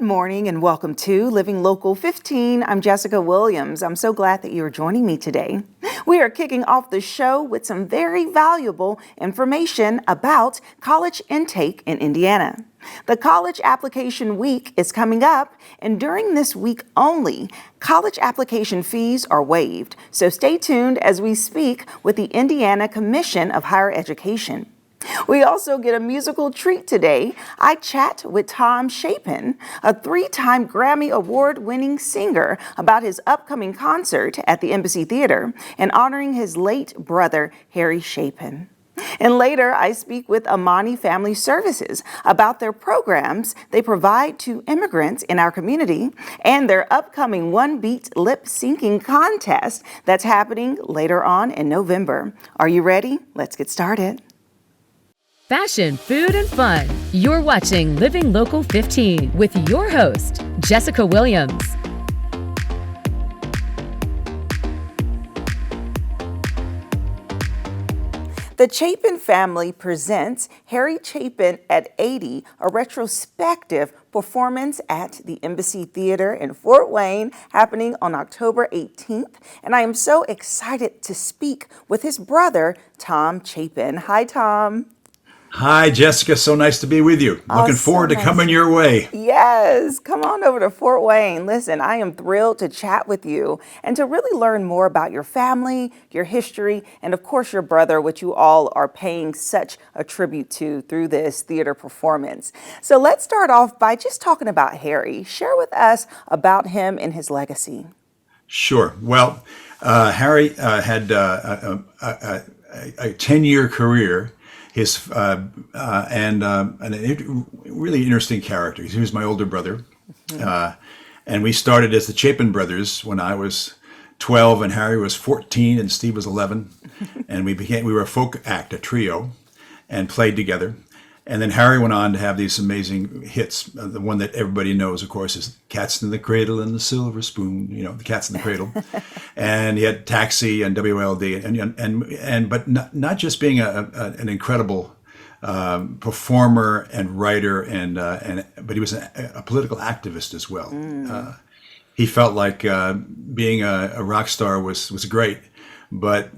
morning and welcome to Living Local 15. I'm Jessica Williams. I'm so glad that you are joining me today. We are kicking off the show with some very valuable information about college intake in Indiana. The college application week is coming up, and during this week only, college application fees are waived. So stay tuned as we speak with the Indiana Commission of Higher Education. We also get a musical treat today. I chat with Tom Chapin, a 3-time Grammy Award-winning singer, about his upcoming concert at the Embassy Theater and honoring his late brother, Harry Chapin. And later, I speak with Amani Family Services about their programs they provide to immigrants in our community and their upcoming one-beat lip-syncing contest that's happening later on in November. Are you ready? Let's get started. Fashion, food, and fun. You're watching Living Local 15 with your host, Jessica Williams. The Chapin family presents Harry Chapin at 80, a retrospective performance at the Embassy Theater in Fort Wayne, happening on October 18th. And I am so excited to speak with his brother, Tom Chapin. Hi, Tom. Hi, Jessica. So nice to be with you. Looking forward to coming your way. Yes. Come on over to Fort Wayne. Listen, I am thrilled to chat with you and to really learn more about your family, your history, and of course your brother, which you all are paying such a tribute to through this theater performance. So let's start off by just talking about Harry. Share with us about him and his legacy. Sure. Well, Harry had a 10-year career. And a really interesting character. He was my older brother, and we started as the Chapin brothers when I was 12 and Harry was 14 and Steve was 11, and we were a folk act, a trio, and played together. And then Harry went on to have these amazing hits. The one that everybody knows, of course, is "Cats in the Cradle" and "The Silver Spoon." You know, the Cats in the Cradle. And he had "Taxi" and "WLD," but not just being an incredible performer and writer, but he was a political activist as well. He felt like being a rock star was great, but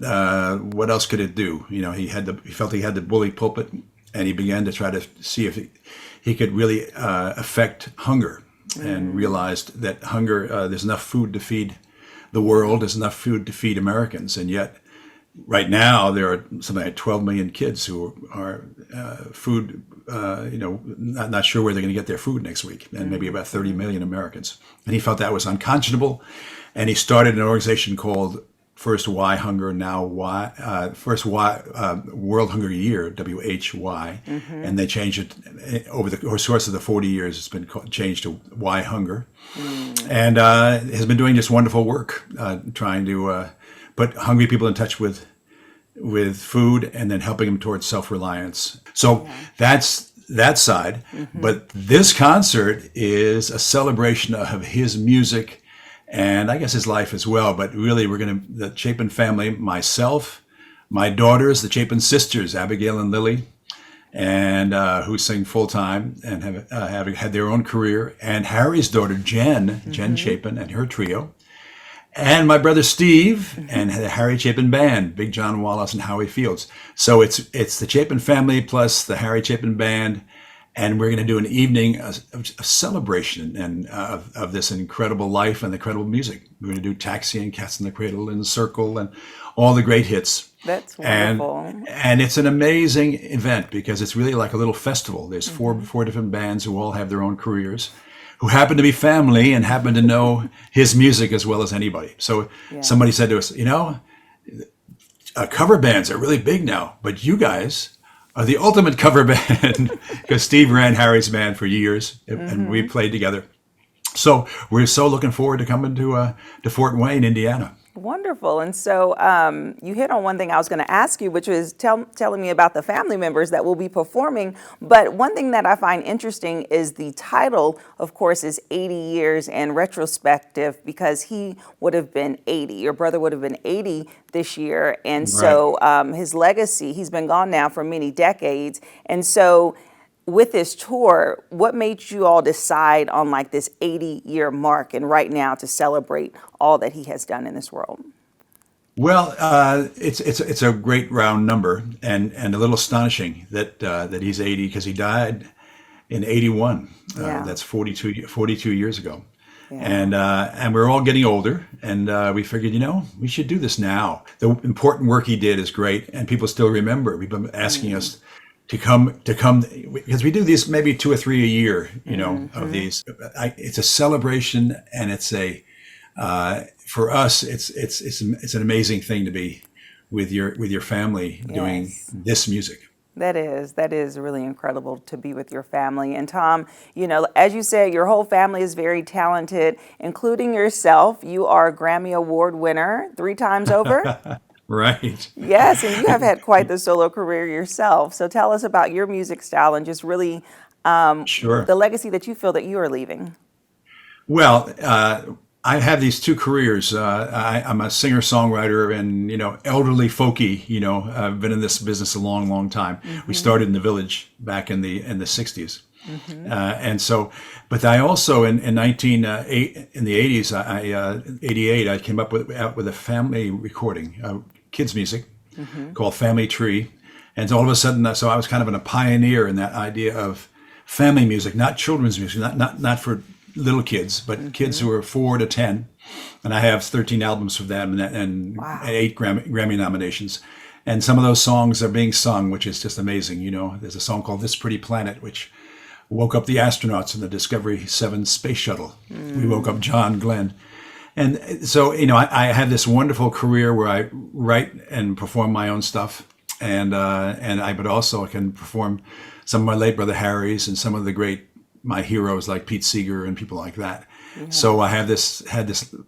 what else could it do? You know, he felt he had the bully pulpit. And he began to try to see if he could really affect hunger, and realized that hunger, there's enough food to feed the world, there's enough food to feed Americans. And yet, right now, there are something like 12 million kids who are not sure where they're going to get their food next week, and maybe about 30 million Americans. And he felt that was unconscionable. And he started an organization called First Why Hunger, now Why, First Why World Hunger Year, WHY, and they changed it over the course of the 40 years. It's been changed to Why Hunger, and has been doing this wonderful work, trying to put hungry people in touch with food, and then helping them towards self-reliance. So that's that side. But this concert is a celebration of his music, and I guess his life as well. But really, the Chapin family, myself, my daughters, the Chapin sisters, Abigail and Lily, and who sing full time and have had their own career, and Harry's daughter, Jen Chapin and her trio, and my brother Steve and the Harry Chapin Band, Big John Wallace and Howie Fields. So it's the Chapin family plus the Harry Chapin Band. And we're going to do an evening, a celebration of this incredible life and the incredible music. We're going to do "Taxi" and "Cats in the Cradle" and "Circle" and all the great hits. That's wonderful. And it's an amazing event because it's really like a little festival. There's four different bands who all have their own careers, who happen to be family and happen to know his music as well as anybody. So somebody said to us, cover bands are really big now, but you guys are the ultimate cover band, because Steve ran Harry's band for years, and we played together. So we're so looking forward to coming to Fort Wayne, Indiana. Wonderful. And so you hit on one thing I was going to ask you, which was telling me about the family members that will be performing. But one thing that I find interesting is the title, of course, is 80 Years and Retrospective, because he would have been 80. Your brother would have been 80 this year. And so his legacy, he's been gone now for many decades. And so with this tour, what made you all decide on like this 80-year mark and right now to celebrate all that he has done in this world? Well, it's a great round number, and a little astonishing that he's 80 because he died in 81. Yeah. That's 42 years ago. Yeah. And we're all getting older, and we figured, we should do this now. The important work he did is great, and people still remember. People have been asking us to come because we do these maybe 2 or 3 a year, of these. It's a celebration, and it's for us, it's an amazing thing to be with your family doing this music. That is really incredible to be with your family. And Tom, as you said, your whole family is very talented, including yourself. You are a Grammy Award winner 3 times over. Right. Yes, and you have had quite the solo career yourself. So tell us about your music style and just really Sure. the legacy that you feel that you are leaving. Well, I have these 2 careers. I'm a singer-songwriter and, elderly folky. I've been in this business a long, long time. We started in the Village back in the 60s. And so, but I also in the 80s, 88, I came up with a family recording, kids music called Family Tree. And so all of a sudden, so I was kind of a pioneer in that idea of family music, not children's music, not for little kids, but kids who are 4 to 10. And I have 13 albums for them and Wow. 8 Grammy nominations. And some of those songs are being sung, which is just amazing. There's a song called This Pretty Planet, which woke up the astronauts in the Discovery 7 space shuttle. We woke up John Glenn. And so, I have this wonderful career where I write and perform my own stuff. But also I can perform some of my late brother Harry's and some of the great my heroes like Pete Seeger and people like that. Yeah. So I had this.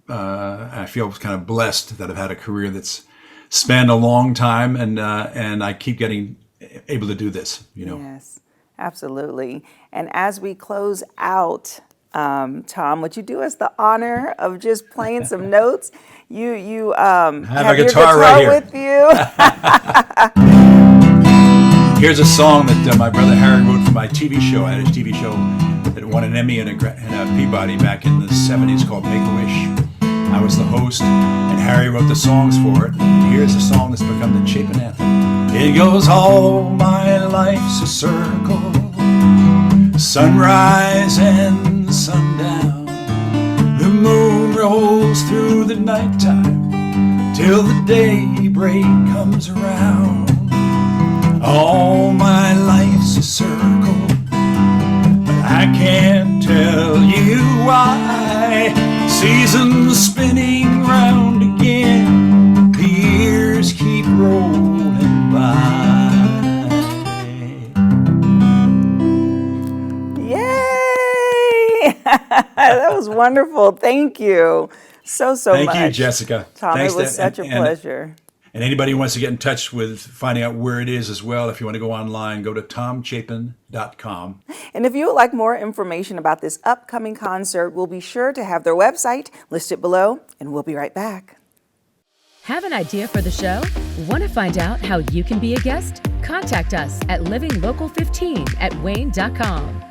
I feel kind of blessed that I've had a career that's spanned a long time, and I keep getting able to do this. Yes, absolutely. And as we close out, Tom, would you do us the honor of just playing some notes? You have a your guitar right here with you. Here's a song that my brother Harry wrote for my TV show. I had a TV show that won an Emmy and a Peabody back in the 70s called Make-A-Wish. I was the host, and Harry wrote the songs for it. And here's a song that's become the Chapin anthem. It goes, all my life's a circle, sunrise and sundown. The moon rolls through the nighttime till the daybreak comes around. All my life's a circle, but I can't tell you why. Seasons spinning round again, the years keep rolling by. Yay! That was wonderful. Thank you so much. Thank you, Jessica. Tom, Thanks it was such a pleasure. And anybody who wants to get in touch with finding out where it is as well, if you want to go online, go to tomchapin.com. And if you would like more information about this upcoming concert, we'll be sure to have their website listed below, and we'll be right back. Have an idea for the show? Want to find out how you can be a guest? Contact us at livinglocal15@wayne.com.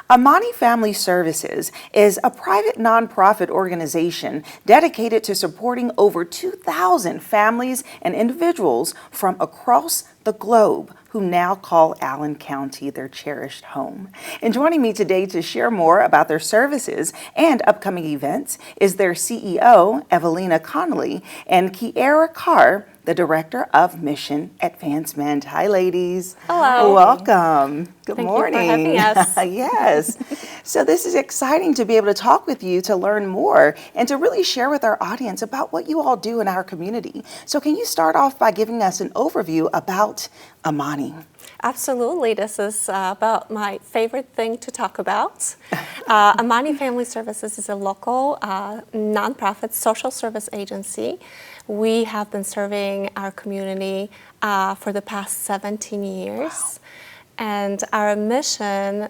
Amani Family Services is a private nonprofit organization dedicated to supporting over 2,000 families and individuals from across the globe who now call Allen County their cherished home. And joining me today to share more about their services and upcoming events is their CEO, Evelina Connolly, and Kiera Carr, the Director of Mission Advancement. Hi, ladies. Hello. Welcome. Good morning. Thank you for having us. Yes. So this is exciting to be able to talk with you, to learn more, and to really share with our audience about what you all do in our community. So can you start off by giving us an overview about Amani? Absolutely. This is about my favorite thing to talk about. Amani Family Services is a local nonprofit social service agency. We have been serving our community for the past 17 years. Wow. And our mission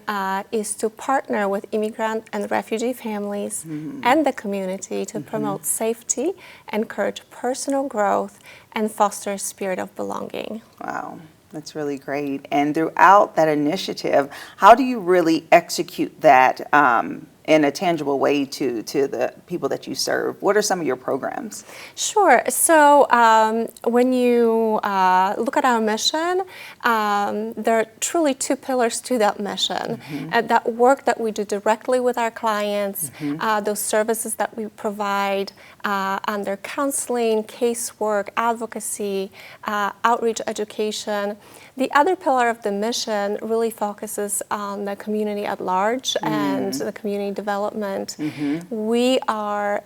is to partner with immigrant and refugee families and the community to promote safety, encourage personal growth, and foster a spirit of belonging. Wow. That's really great. And throughout that initiative, how do you really execute that in a tangible way to the people that you serve? What are some of your programs? Sure. So when you look at our mission, there are truly two pillars to that mission. That work that we do directly with our clients, those services that we provide under counseling, casework, advocacy, outreach, education. The other pillar of the mission really focuses on the community at large and the community development. We are,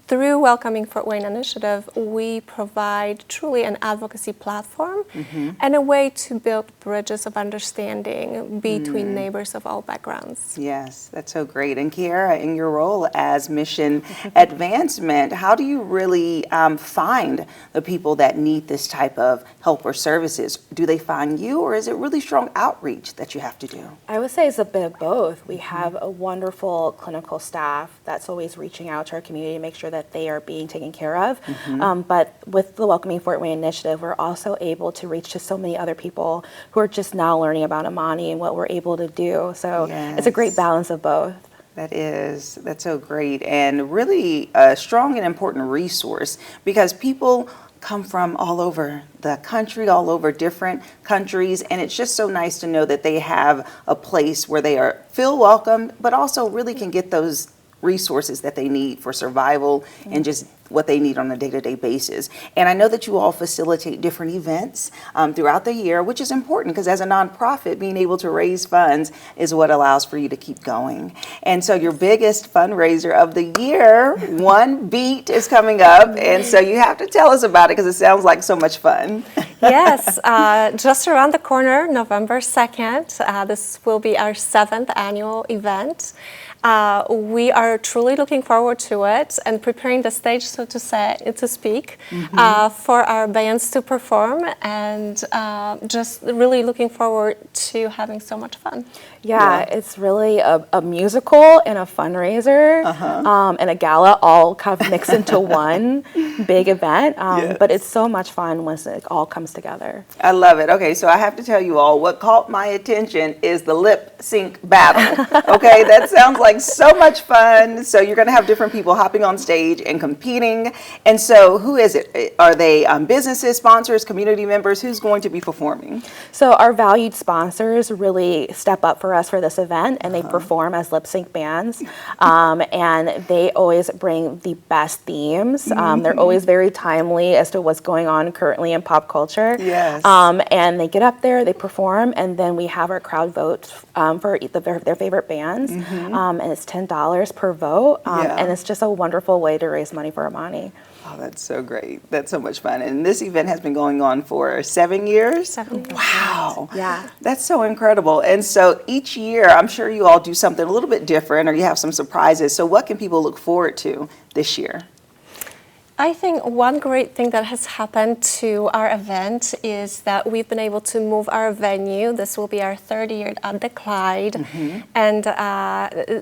through Welcoming Fort Wayne Initiative, we provide truly an advocacy platform and a way to build bridges of understanding between neighbors of all backgrounds. Yes, that's so great. And Kiara, in your role as mission advancement, how do you really find the people that need this type of help or services? Do they find you, or is it really strong outreach that you have to do? I would say it's a bit of both. We have a wonderful clinical staff that's always reaching out to our community to make sure that they are being taken care of. But with the Welcoming Fort Wayne Initiative, we're also able to reach to so many other people who are just now learning about Amani and what we're able to do. So it's a great balance of both. That's so great, and really a strong and important resource, because people come from all over the country, all over different countries, and it's just so nice to know that they have a place where they feel welcome, but also really can get those resources that they need for survival and just what they need on a day-to-day basis. And I know that you all facilitate different events throughout the year, which is important because as a nonprofit, being able to raise funds is what allows for you to keep going. And so your biggest fundraiser of the year, One Beat, is coming up. And so you have to tell us about it because it sounds like so much fun. Yes, just around the corner, November 2nd. This will be our 7th annual event. We are truly looking forward to it and preparing the stage, so to speak, for our bands to perform, and just really looking forward to having so much fun. Yeah, it's really a musical and a fundraiser and a gala all kind of mixed into one big event. But it's so much fun once it all comes together. I love it. Okay, so I have to tell you all, what caught my attention is the lip sync battle. Okay, that sounds like so much fun. So you're going to have different people hopping on stage and competing. And so who is it? Are they businesses, sponsors, community members? Who's going to be performing? So our valued sponsors really step up for us for this event, and they perform as lip sync bands, and they always bring the best themes. They're always very timely as to what's going on currently in pop culture. Yes. And they get up there, they perform, and then we have our crowd vote for their favorite bands, and it's $10 per vote, and it's just a wonderful way to raise money for Amani. Oh, that's so great. That's so much fun. And this event has been going on for 7 years? 7 years. Wow. Yeah. That's so incredible. And so each year, I'm sure you all do something a little bit different, or you have some surprises. So what can people look forward to this year? I think one great thing that has happened to our event is that we've been able to move our venue. This will be our 3rd year at the Clyde. And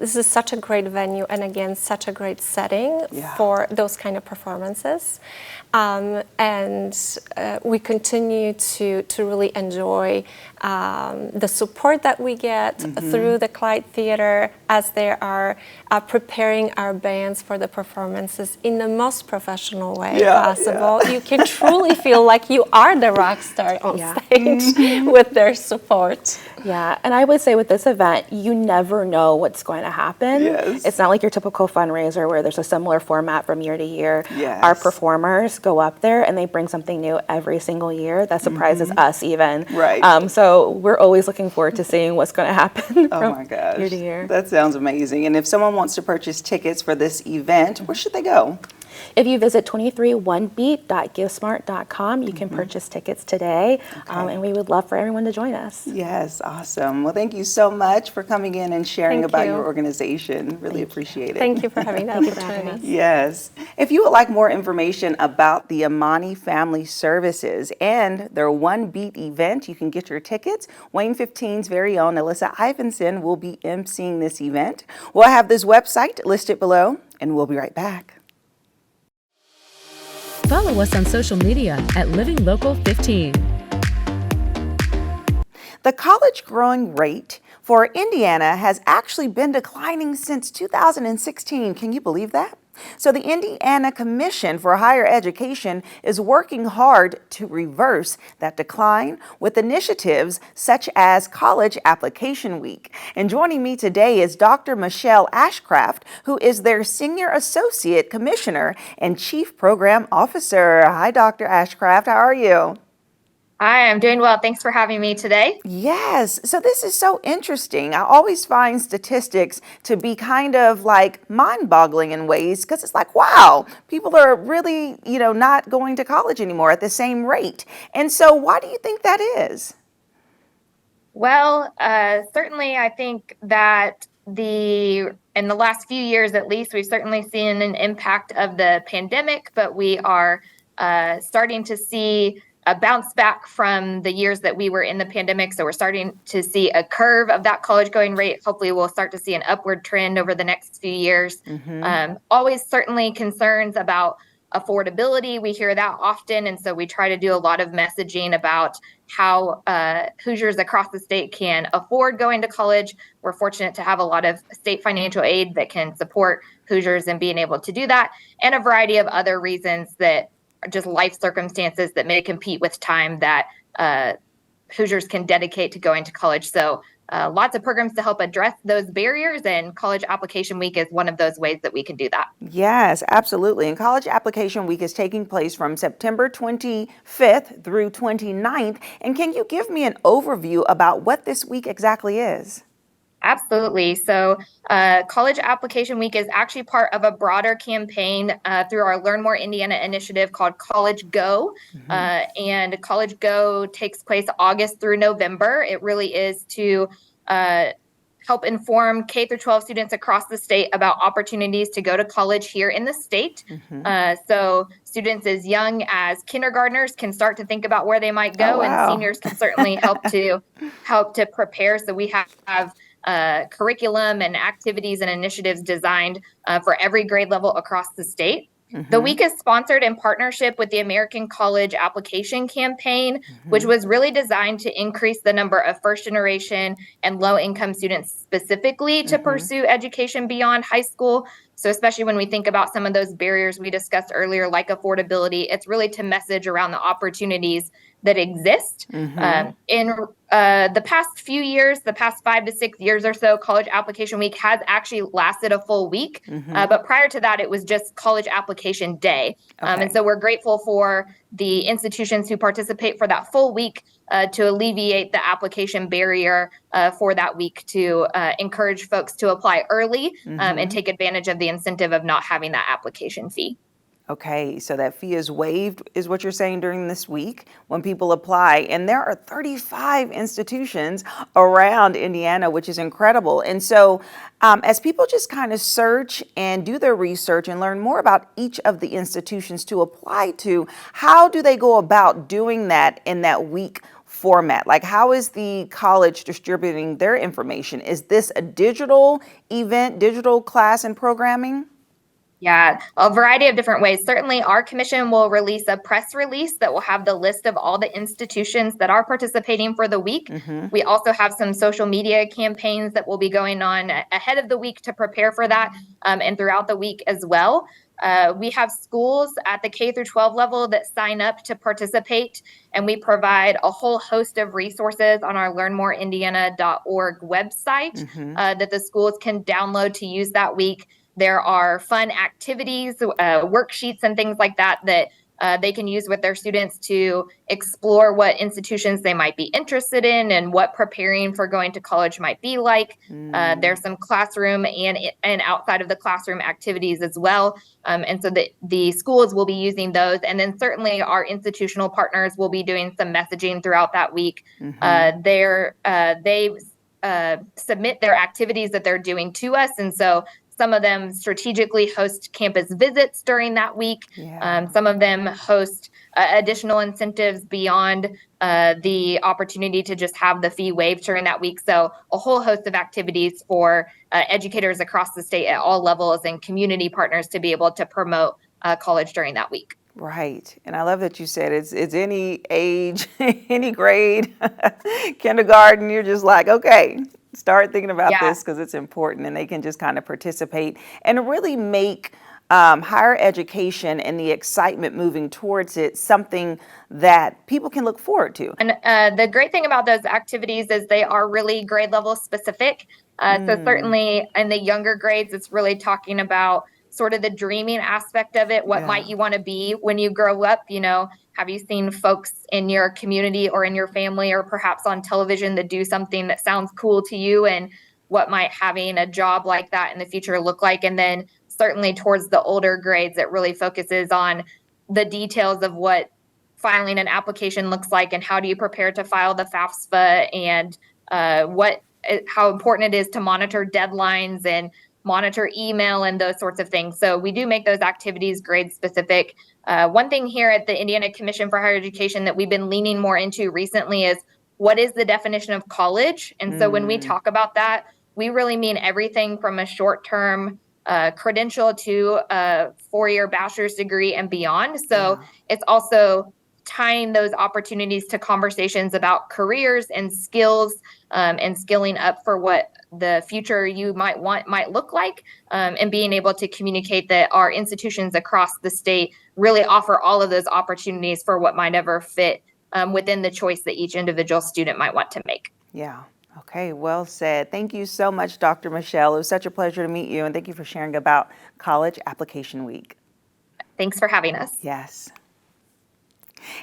this is such a great venue, and again, such a great setting for those kind of performances. And we continue to really enjoy the support that we get through the Clyde Theater as they are preparing our bands for the performances in the most professional way possible. You can truly feel like you are the rock star on stage with their support. Yeah, and I would say with this event, you never know what's going to happen. Yes. It's not like your typical fundraiser where there's a similar format from year to year. Yes. Our performers go up there and they bring something new every single year that surprises us even. Right. So we're always looking forward to seeing what's going to happen Oh from my gosh. year to year. That sounds amazing. And if someone wants to purchase tickets for this event, where should they go? If you visit 231beat.givesmart.com, you can purchase tickets today, and we would love for everyone to join us. Yes, awesome. Well, thank you so much for coming in and sharing Thank about you. your organization. Really appreciate it. Thank you for having the opportunity. Yes. If you would like more information about the Amani Family Services and their One Beat event, you can get your tickets. Wayne 15's very own Alyssa Ivanson will be emceeing this event. We'll have this website listed below, and we'll be right back. Follow us on social media at Living Local 15. The college growing rate for Indiana has actually been declining since 2016. Can you believe that? So the Indiana Commission for Higher Education is working hard to reverse that decline with initiatives such as College Application Week. And joining me today is Dr. Michelle Ashcraft, who is their Senior Associate Commissioner and Chief Program Officer. Hi, Dr. Ashcraft. How are you? Hi, I'm doing well. Thanks for having me today. Yes. So this is so interesting. I always find statistics to be kind of like mind-boggling in ways because it's like, wow, people are really, not going to college anymore at the same rate. And so why do you think that is? Well, certainly I think that in the last few years, at least, we've certainly seen an impact of the pandemic, but we are starting to see a bounce back from the years that we were in the pandemic. So we're starting to see a curve of that college going rate. Hopefully we'll start to see an upward trend over the next few years. Always certainly concerns about affordability. We hear that often. And so we try to do a lot of messaging about how Hoosiers across the state can afford going to college. We're fortunate to have a lot of state financial aid that can support Hoosiers in being able to do that, and a variety of other reasons that just life circumstances that may compete with time that Hoosiers can dedicate to going to college. So lots of programs to help address those barriers, and College Application Week is one of those ways that we can do that. Yes, absolutely. And College Application Week is taking place from September 25th through 29th. And can you give me an overview about what this week exactly is? Absolutely. So College Application Week is actually part of a broader campaign through our Learn More Indiana initiative called College Go. And College Go takes place August through November. It really is to help inform K through 12 students across the state about opportunities to go to college here in the state. So students as young as kindergartners can start to think about where they might go, and seniors can certainly help to prepare. So we have curriculum and activities and initiatives designed for every grade level across the state. The week is sponsored in partnership with the American College Application Campaign, which was really designed to increase the number of first generation and low income students specifically to pursue education beyond high school. So especially when we think about some of those barriers we discussed earlier, like affordability, it's really to message around the opportunities that exist. In the past few years, the past 5 to 6 years or so, College Application Week has actually lasted a full week. But prior to that, it was just College Application Day. And so we're grateful for the institutions who participate for that full week to alleviate the application barrier for that week, to encourage folks to apply early and take advantage of the incentive of not having that application fee. Okay, so that fee is waived, is what you're saying, during this week when people apply. And there are 35 institutions around Indiana, which is incredible. And so as people just kind of search and do their research and learn more about each of the institutions to apply to, how do they go about doing that in that week format? Like, how is the college distributing their information? Is this a digital event, digital class and programming? Yeah, a variety of different ways. Certainly, our commission will release a press release that will have the list of all the institutions that are participating for the week. We also have some social media campaigns that will be going on ahead of the week to prepare for that, and throughout the week as well. We have schools at the K through 12 level that sign up to participate, and we provide a whole host of resources on our learnmoreindiana.org website that the schools can download to use that week. There are fun activities, worksheets, and things like that they can use with their students to explore what institutions they might be interested in and what preparing for going to college might be like. There's some classroom and outside of the classroom activities as well. And so the schools will be using those. And then certainly our institutional partners will be doing some messaging throughout that week. They submit their activities that they're doing to us. And so some of them strategically host campus visits during that week. Some of them host additional incentives beyond the opportunity to just have the fee waived during that week. So a whole host of activities for educators across the state at all levels and community partners to be able to promote college during that week. Right. And I love that you said it's any age, any grade, kindergarten. You're just like, okay, start thinking about Yeah. this because it's important, and they can just kind of participate and really make higher education and the excitement moving towards it something that people can look forward to. And the great thing about those activities is they are really grade level specific. So certainly in the younger grades, it's really talking about sort of the dreaming aspect of it. What might you want to be when you grow up? You know, have you seen folks in your community or in your family or perhaps on television that do something that sounds cool to you? And what might having a job like that in the future look like? And then certainly towards the older grades, it really focuses on the details of what filing an application looks like and how do you prepare to file the FAFSA and how important it is to monitor deadlines and monitor email and those sorts of things. So we do make those activities grade specific. One thing here at the Indiana Commission for Higher Education that we've been leaning more into recently is what is the definition of college? And so when we talk about that, we really mean everything from a short-term credential to a 4-year bachelor's degree and beyond. So it's also tying those opportunities to conversations about careers and skills and skilling up for what the future you might look like, and being able to communicate that our institutions across the state really offer all of those opportunities for what might ever fit within the choice that each individual student might want to make. Yeah. Okay, well said. Thank you so much, Dr. Michelle. It was such a pleasure to meet you, and thank you for sharing about College Application Week. Thanks for having us. Yes.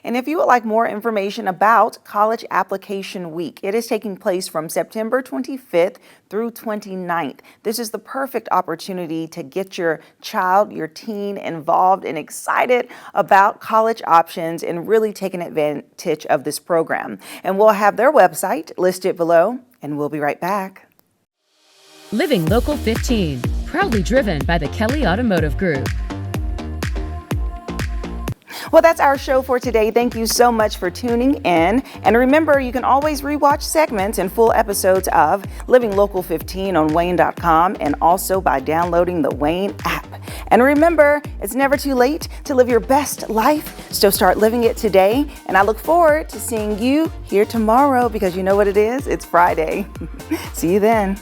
And if you would like more information about College Application Week, it is taking place from September 25th through 29th. This is the perfect opportunity to get your child, your teen involved and excited about college options and really taking advantage of this program. And we'll have their website listed below, and we'll be right back. Living Local 15, proudly driven by the Kelly Automotive Group. Well, that's our show for today. Thank you so much for tuning in. And remember, you can always rewatch segments and full episodes of Living Local 15 on WANE.com and also by downloading the WANE app. And remember, it's never too late to live your best life, so start living it today. And I look forward to seeing you here tomorrow because you know what it is? It's Friday. See you then.